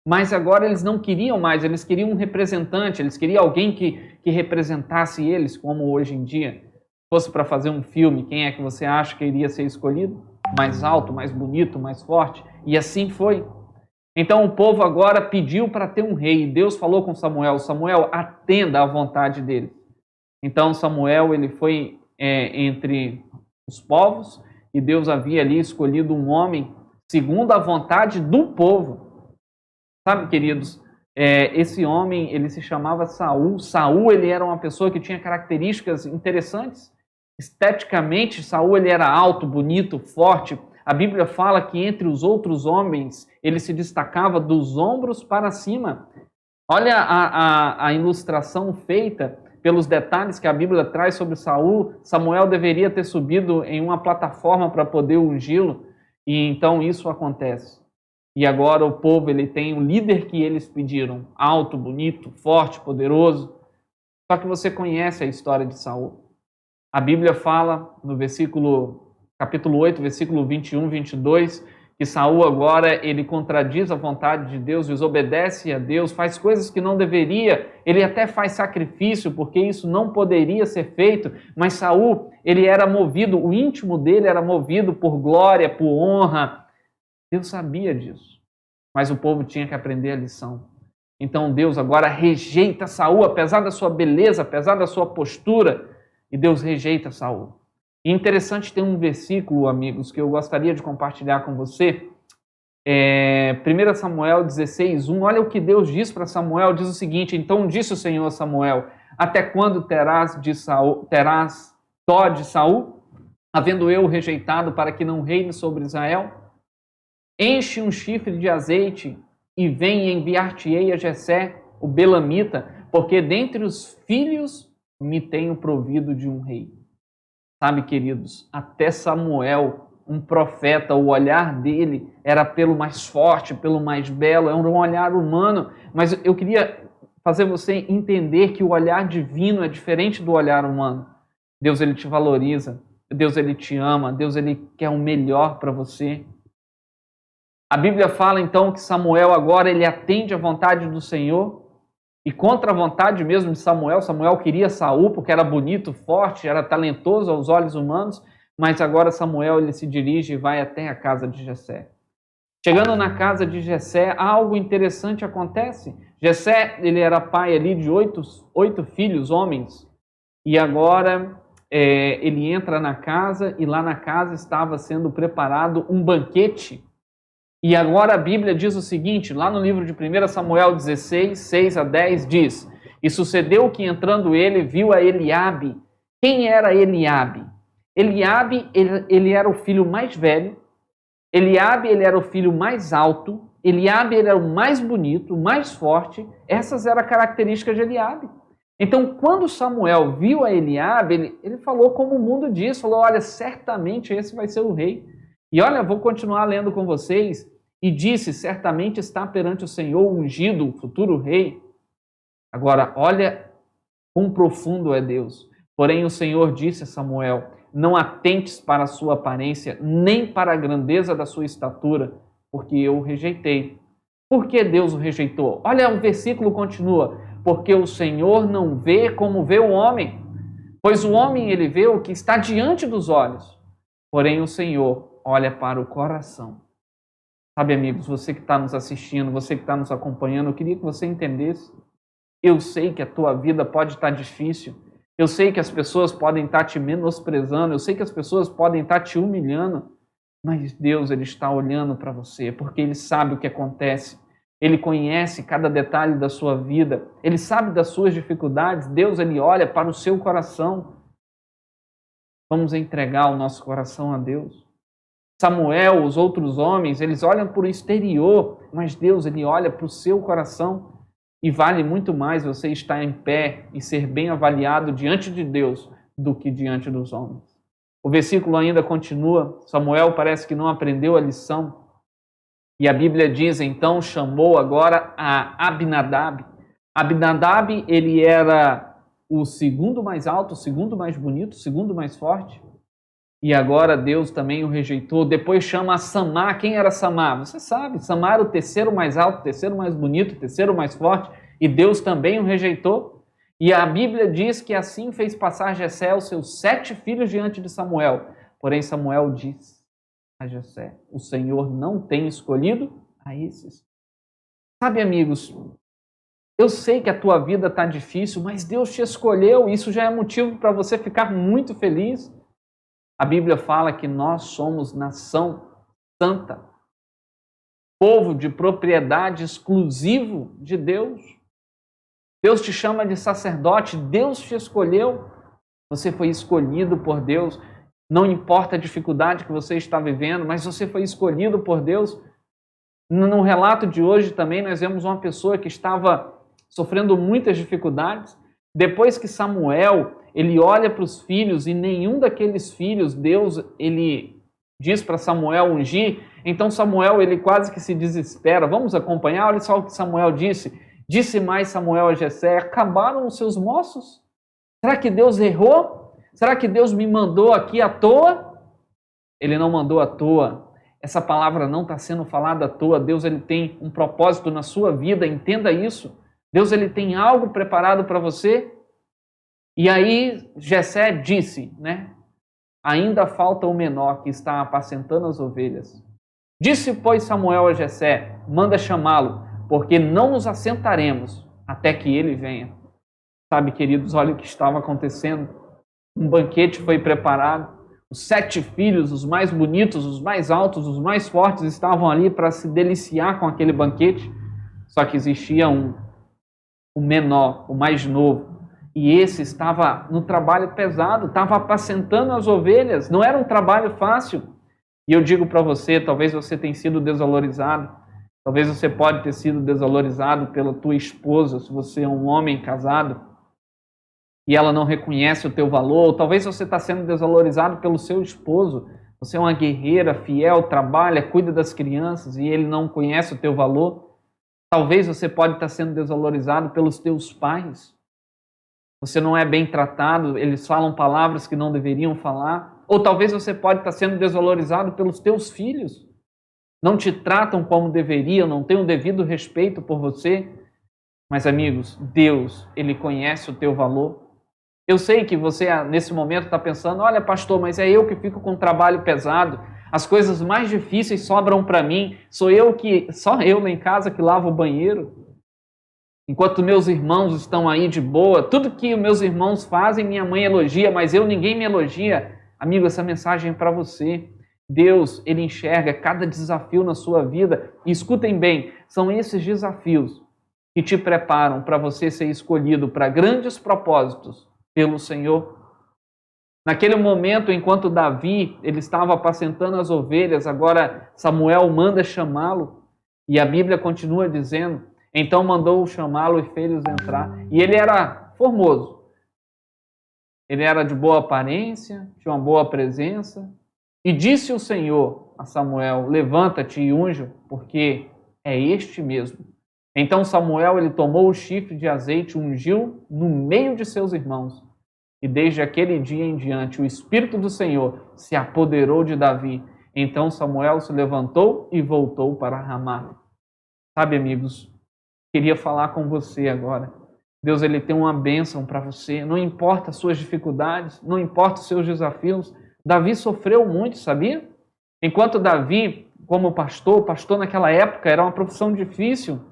Mas agora eles não queriam mais, eles queriam um representante, eles queriam alguém que representasse eles, como hoje em dia. Se fosse para fazer um filme, quem é que você acha que iria ser escolhido? Mais alto, mais bonito, mais forte? E assim foi. Então o povo agora pediu para ter um rei. Deus falou com Samuel, Samuel, atenda à vontade dele. Então Samuel, ele foi entre os povos e Deus havia ali escolhido um homem segundo a vontade do povo. Sabe, queridos, esse homem, ele se chamava Saul. Saul, ele era uma pessoa que tinha características interessantes. Esteticamente, Saul, ele era alto, bonito, forte. A Bíblia fala que entre os outros homens, ele se destacava dos ombros para cima. Olha a ilustração feita pelos detalhes que a Bíblia traz sobre Saul. Samuel deveria ter subido em uma plataforma para poder ungí-lo, e então isso acontece. E agora o povo, ele tem um líder que eles pediram, alto, bonito, forte, poderoso. Só que você conhece a história de Saul. A Bíblia fala no capítulo 8, versículo 21, 22, que Saul agora, ele contradiz a vontade de Deus, desobedece a Deus, faz coisas que não deveria, ele até faz sacrifício, porque isso não poderia ser feito, mas Saul, ele era movido, o íntimo dele era movido por glória, por honra. Deus sabia disso, mas o povo tinha que aprender a lição. Então Deus agora rejeita Saul, apesar da sua beleza, apesar da sua postura, e Deus rejeita Saul. E interessante, tem um versículo, amigos, que eu gostaria de compartilhar com você. 1 Samuel 16:1. Olha o que Deus diz para Samuel. Diz o seguinte: então disse o Senhor a Samuel, até quando terás dó de Saul, havendo eu rejeitado para que não reine sobre Israel? Enche um chifre de azeite e vem e enviar-te-ei a Jessé, o belamita, porque dentre os filhos me tenho provido de um rei. Sabe, queridos, até Samuel, um profeta, o olhar dele era pelo mais forte, pelo mais belo, é um olhar humano. Mas eu queria fazer você entender que o olhar divino é diferente do olhar humano. Deus, ele te valoriza, Deus, ele te ama, Deus, ele quer o melhor para você. A Bíblia fala então que Samuel agora ele atende à vontade do Senhor e contra a vontade mesmo de Samuel. Samuel queria Saul porque era bonito, forte, era talentoso aos olhos humanos, mas agora Samuel ele se dirige e vai até a casa de Jessé. Chegando na casa de Jessé, algo interessante acontece. Jessé ele era pai ali de oito filhos, homens, e agora ele entra na casa e lá na casa estava sendo preparado um banquete. E agora a Bíblia diz o seguinte, lá no livro de 1 Samuel 16, 6 a 10, diz: E sucedeu que entrando ele, viu a Eliabe. Quem era Eliabe? Eliabe, ele era o filho mais velho. Eliabe, ele era o filho mais alto. Eliabe, ele era o mais bonito, o mais forte. Essas eram características de Eliabe. Então, quando Samuel viu a Eliabe, ele falou como o mundo diz, falou, olha, certamente esse vai ser o rei. E olha, vou continuar lendo com vocês. E disse, certamente está perante o Senhor ungido, o futuro rei. Agora, olha quão profundo é Deus. Porém, o Senhor disse a Samuel, não atentes para a sua aparência, nem para a grandeza da sua estatura, porque eu o rejeitei. Por que Deus o rejeitou? Olha, o versículo continua. Porque o Senhor não vê como vê o homem. Pois o homem, ele vê o que está diante dos olhos. Porém, o Senhor olha para o coração. Sabe, amigos, você que está nos assistindo, você que está nos acompanhando, eu queria que você entendesse. Eu sei que a tua vida pode estar difícil. Eu sei que as pessoas podem estar te menosprezando. Eu sei que as pessoas podem estar te humilhando. Mas Deus, ele está olhando para você, porque ele sabe o que acontece. Ele conhece cada detalhe da sua vida. Ele sabe das suas dificuldades. Deus, ele olha para o seu coração. Vamos entregar o nosso coração a Deus. Samuel, os outros homens, eles olham para o exterior, mas Deus, ele olha para o seu coração. E vale muito mais você estar em pé e ser bem avaliado diante de Deus do que diante dos homens. O versículo ainda continua. Samuel parece que não aprendeu a lição. E a Bíblia diz, então, chamou agora a Abinadab. Abinadab, ele era o segundo mais alto, o segundo mais bonito, o segundo mais forte. E agora Deus também o rejeitou. Depois chama a Samá. Quem era Samá? Você sabe, Samá era o terceiro mais alto, o terceiro mais bonito, o terceiro mais forte. E Deus também o rejeitou. E a Bíblia diz que assim fez passar Jessé os seus 7 filhos diante de Samuel. Porém Samuel disse a Jessé, o Senhor não tem escolhido a esses. Sabe, amigos, eu sei que a tua vida está difícil, mas Deus te escolheu. Isso já é motivo para você ficar muito feliz. A Bíblia fala que nós somos nação santa, povo de propriedade exclusivo de Deus. Deus te chama de sacerdote, Deus te escolheu. Você foi escolhido por Deus. Não importa a dificuldade que você está vivendo, mas você foi escolhido por Deus. No relato de hoje também nós vemos uma pessoa que estava sofrendo muitas dificuldades. Depois que Samuel, ele olha para os filhos e nenhum daqueles filhos, Deus, ele diz para Samuel ungir. Então Samuel, ele quase que se desespera. Vamos acompanhar? Olha só o que Samuel disse. Disse mais Samuel a Jessé, acabaram os seus moços? Será que Deus errou? Será que Deus me mandou aqui à toa? Ele não mandou à toa. Essa palavra não está sendo falada à toa. Deus, ele tem um propósito na sua vida, entenda isso. Deus, ele tem algo preparado para você. E aí Jessé disse, né? Ainda falta o menor que está apacentando as ovelhas. Disse, pois, Samuel a Jessé, manda chamá-lo, porque não nos assentaremos até que ele venha. Sabe, queridos, olha o que estava acontecendo. Um banquete foi preparado. Os 7 filhos, os mais bonitos, os mais altos, os mais fortes, estavam ali para se deliciar com aquele banquete. Só que existia o menor, o mais novo. E esse estava no trabalho pesado, estava apacentando as ovelhas. Não era um trabalho fácil. E eu digo para você, talvez você tenha sido desvalorizado. Talvez você pode ter sido desvalorizado pela tua esposa, se você é um homem casado, e ela não reconhece o teu valor. Ou talvez você está sendo desvalorizado pelo seu esposo. Você é uma guerreira fiel, trabalha, cuida das crianças e ele não conhece o teu valor. Talvez você pode estar sendo desvalorizado pelos teus pais. Você não é bem tratado, eles falam palavras que não deveriam falar. Ou talvez você pode estar sendo desvalorizado pelos teus filhos. Não te tratam como deveriam, não têm o devido respeito por você. Mas, amigos, Deus, Ele conhece o teu valor. Eu sei que você, nesse momento, está pensando, olha, pastor, mas é eu que fico com um trabalho pesado, as coisas mais difíceis sobram para mim, só eu lá em casa que lavo o banheiro, enquanto meus irmãos estão aí de boa, tudo que meus irmãos fazem, minha mãe elogia, mas ninguém me elogia. Amigo, essa mensagem é para você. Deus, Ele enxerga cada desafio na sua vida, e escutem bem, são esses desafios que te preparam para você ser escolhido para grandes propósitos pelo Senhor. Naquele momento, enquanto Davi ele estava apacentando as ovelhas, agora Samuel manda chamá-lo, e a Bíblia continua dizendo, então mandou chamá-lo e fez-os entrar. E ele era formoso, ele era de boa aparência, tinha uma boa presença, e disse o Senhor a Samuel, levanta-te e unge, porque é este mesmo. Então Samuel ele tomou o chifre de azeite, ungiu no meio de seus irmãos. E desde aquele dia em diante, o Espírito do Senhor se apoderou de Davi. Então Samuel se levantou e voltou para Ramá. Sabe, amigos, queria falar com você agora. Deus ele tem uma bênção para você. Não importa as suas dificuldades, não importa os seus desafios. Davi sofreu muito, sabia? Enquanto Davi, como pastor naquela época era uma profissão difícil.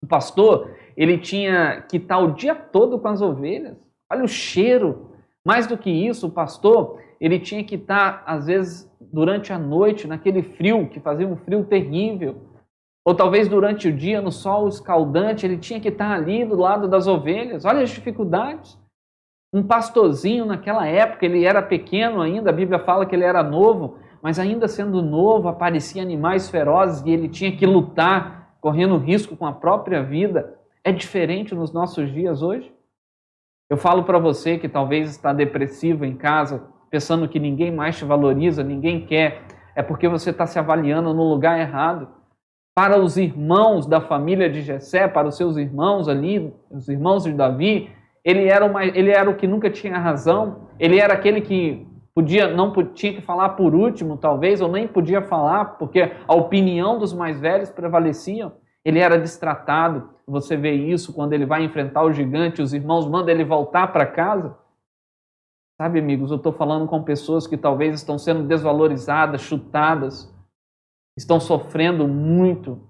O pastor, ele tinha que estar o dia todo com as ovelhas. Olha o cheiro. Mais do que isso, o pastor, ele tinha que estar, às vezes, durante a noite, naquele frio, que fazia um frio terrível. Ou talvez durante o dia, no sol escaldante, ele tinha que estar ali do lado das ovelhas. Olha as dificuldades. Um pastorzinho naquela época, ele era pequeno ainda, a Bíblia fala que ele era novo, mas ainda sendo novo, apareciam animais ferozes e ele tinha que lutar, correndo risco com a própria vida. É diferente nos nossos dias hoje? Eu falo para você que talvez está depressivo em casa, pensando que ninguém mais te valoriza, ninguém quer, é porque você está se avaliando no lugar errado. Para os irmãos da família de Jessé, para os seus irmãos ali, os irmãos de Davi, ele era o que nunca tinha razão, ele era aquele que tinha que falar por último, talvez, ou nem podia falar, porque a opinião dos mais velhos prevalecia. Ele era destratado. Você vê isso quando ele vai enfrentar o gigante, os irmãos mandam ele voltar para casa. Sabe, amigos, eu estou falando com pessoas que talvez estão sendo desvalorizadas, chutadas, estão sofrendo muito,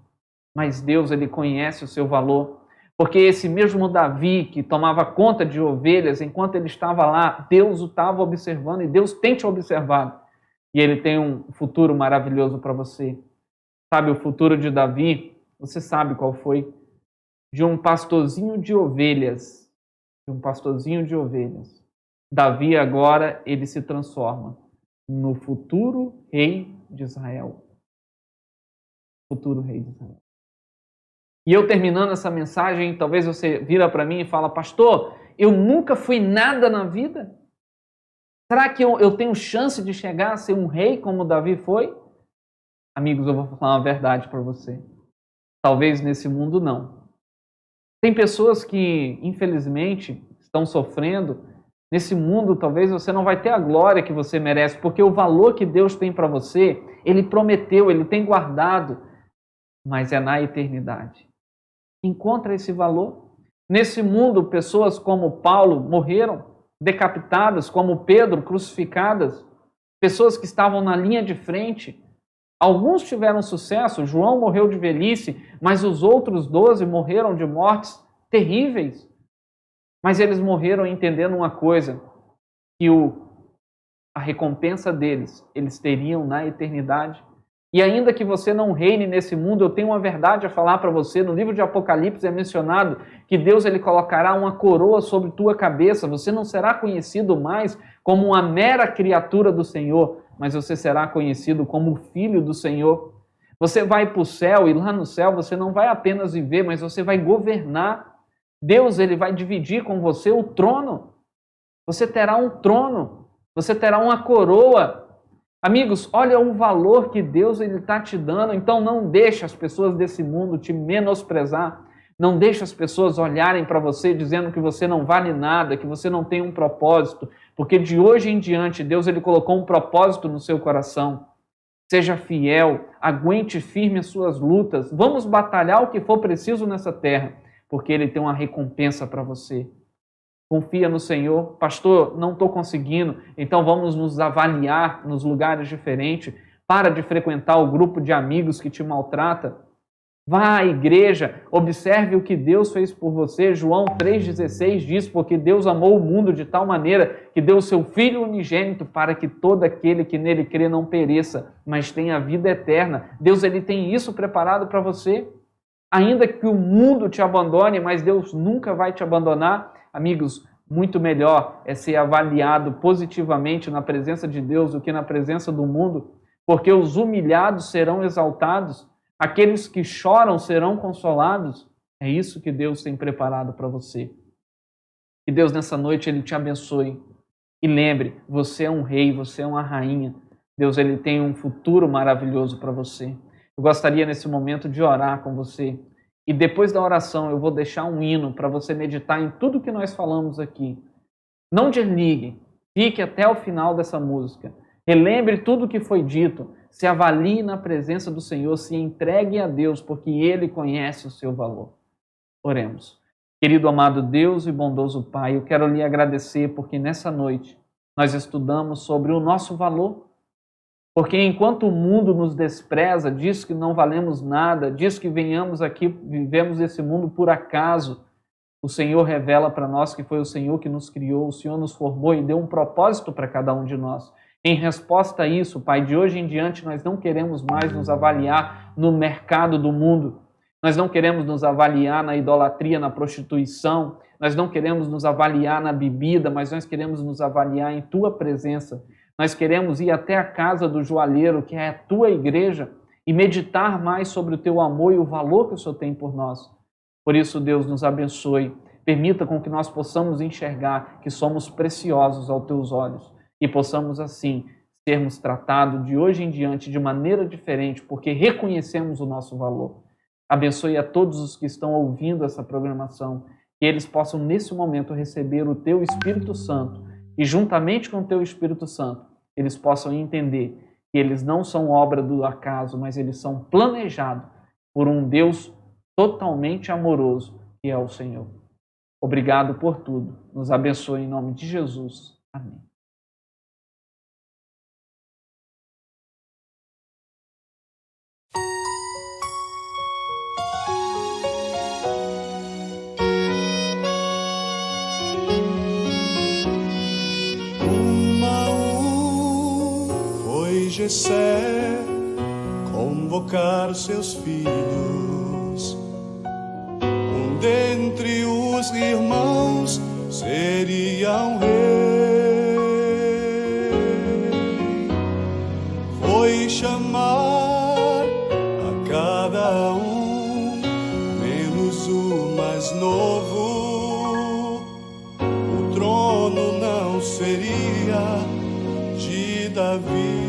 mas Deus, ele conhece o seu valor. Porque esse mesmo Davi que tomava conta de ovelhas, enquanto ele estava lá, Deus o estava observando e Deus tem te observado. E ele tem um futuro maravilhoso para você. Sabe, o futuro de Davi, você sabe qual foi? De um pastorzinho de ovelhas. Davi agora, ele se transforma no futuro rei de Israel. Futuro rei de Israel. E eu terminando essa mensagem, talvez você vira para mim e fala, pastor, eu nunca fui nada na vida? Será que eu tenho chance de chegar a ser um rei como Davi foi? Amigos, eu vou falar uma verdade para você. Talvez nesse mundo não. Tem pessoas que, infelizmente, estão sofrendo. Nesse mundo, talvez você não vai ter a glória que você merece, porque o valor que Deus tem para você, Ele prometeu, Ele tem guardado, mas é na eternidade. Encontra esse valor. Nesse mundo, pessoas como Paulo morreram, decapitadas, como Pedro, crucificadas, pessoas que estavam na linha de frente. Alguns tiveram sucesso, João morreu de velhice, mas os outros 12 morreram de mortes terríveis. Mas eles morreram entendendo uma coisa, que a recompensa deles, eles teriam na eternidade. E ainda que você não reine nesse mundo, eu tenho uma verdade a falar para você. No livro de Apocalipse é mencionado que Deus ele colocará uma coroa sobre tua cabeça. Você não será conhecido mais como uma mera criatura do Senhor, mas você será conhecido como filho do Senhor. Você vai para o céu e lá no céu você não vai apenas viver, mas você vai governar. Deus ele vai dividir com você o trono. Você terá um trono, você terá uma coroa. Amigos, olha o valor que Deus está te dando, então não deixe as pessoas desse mundo te menosprezar, não deixe as pessoas olharem para você dizendo que você não vale nada, que você não tem um propósito, porque de hoje em diante Deus ele colocou um propósito no seu coração. Seja fiel, aguente firme as suas lutas, vamos batalhar o que for preciso nessa terra, porque Ele tem uma recompensa para você. Confia no Senhor. Pastor, não estou conseguindo, então vamos nos avaliar nos lugares diferentes. Para de frequentar o grupo de amigos que te maltrata. Vá à igreja, observe o que Deus fez por você. João 3,16 diz, porque Deus amou o mundo de tal maneira que deu o seu Filho unigênito para que todo aquele que nele crê não pereça, mas tenha vida eterna. Deus ele tem isso preparado para você. Ainda que o mundo te abandone, mas Deus nunca vai te abandonar. Amigos, muito melhor é ser avaliado positivamente na presença de Deus do que na presença do mundo, porque os humilhados serão exaltados, aqueles que choram serão consolados. É isso que Deus tem preparado para você. Que Deus nessa noite ele te abençoe. E lembre, você é um rei, você é uma rainha. Deus ele tem um futuro maravilhoso para você. Eu gostaria nesse momento de orar com você. E depois da oração eu vou deixar um hino para você meditar em tudo que nós falamos aqui. Não desligue, fique até o final dessa música. Relembre tudo o que foi dito. Se avalie na presença do Senhor, se entregue a Deus, porque Ele conhece o seu valor. Oremos. Querido amado Deus e bondoso Pai, eu quero lhe agradecer porque nessa noite nós estudamos sobre o nosso valor. Porque enquanto o mundo nos despreza, diz que não valemos nada, diz que venhamos aqui, vivemos esse mundo por acaso, o Senhor revela para nós que foi o Senhor que nos criou, o Senhor nos formou e deu um propósito para cada um de nós. Em resposta a isso, Pai, de hoje em diante nós não queremos mais nos avaliar no mercado do mundo, nós não queremos nos avaliar na idolatria, na prostituição, nós não queremos nos avaliar na bebida, mas nós queremos nos avaliar em Tua presença. Nós queremos ir até a casa do joalheiro, que é a Tua igreja, e meditar mais sobre o Teu amor e o valor que o Senhor tem por nós. Por isso, Deus nos abençoe. Permita com que nós possamos enxergar que somos preciosos aos Teus olhos e possamos, assim, sermos tratados de hoje em diante de maneira diferente, porque reconhecemos o nosso valor. Abençoe a todos os que estão ouvindo essa programação, que eles possam, nesse momento, receber o Teu Espírito Santo e, juntamente com o Teu Espírito Santo, eles possam entender que eles não são obra do acaso, mas eles são planejados por um Deus totalmente amoroso, que é o Senhor. Obrigado por tudo. Nos abençoe em nome de Jesus. Amém. Jessé convocar seus filhos. Dentre os irmãos seria um rei. Foi chamar a cada um, menos o mais novo. O trono não seria de Davi.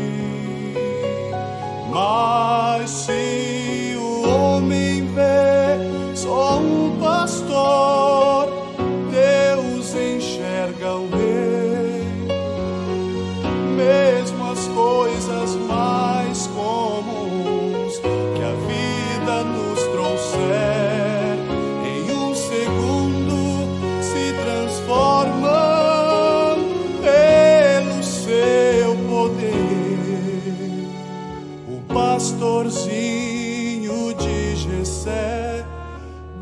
Mas se o homem vê só um pastor, Deus enxerga o rei. Mesmo as coisas mais comuns que a vida nos trouxer, em um segundo se transformam pelo seu poder. Pastorzinho de Jessé,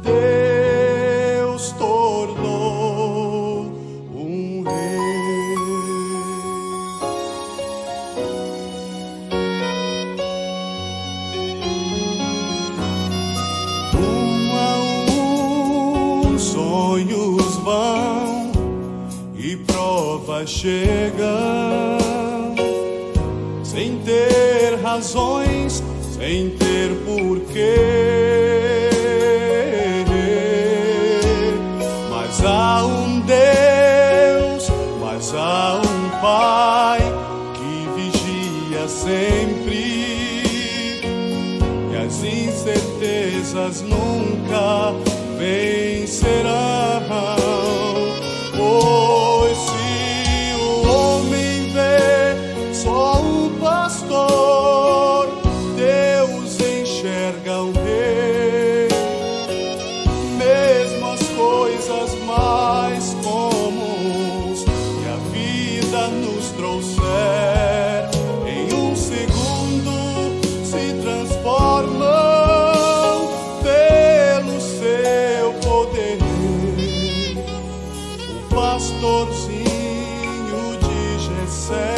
Deus tornou um rei. Um a um sonhos vão e provas chegam, sem ter razões, sem ter porquê. Mas há um Deus, mas há um Pai que vigia para sempre, e as incertezas nunca vencerão. Pois se o homem vê só um pastor, Deus enxerga o rei. Mesmo as coisas mais comuns que a vida nos trouxer, em um segundo se transformam pelo seu poder. O pastorzinho de Jessé,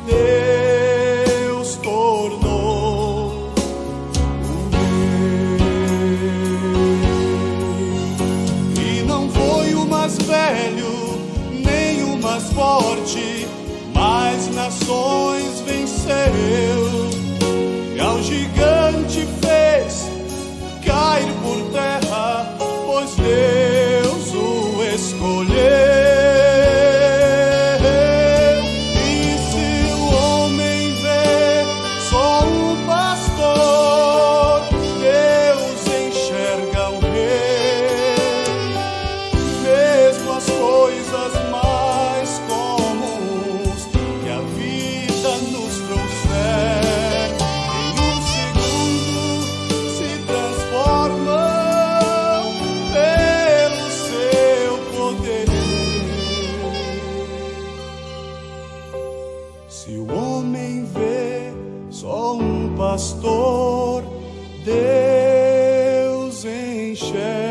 Deus tornou um rei. E não foi o mais velho, nem o mais forte, mas nações venceu. E ao gigante fez cair por terra, pois Deus o escolheu. E se o homem vê só um pastor, Deus enxerga o rei. Mesmo as coisas mais comuns que a vida nos trouxer, em um segundo se transformam pelo seu poder. Se o homem vê só um pastor, Deus enxerga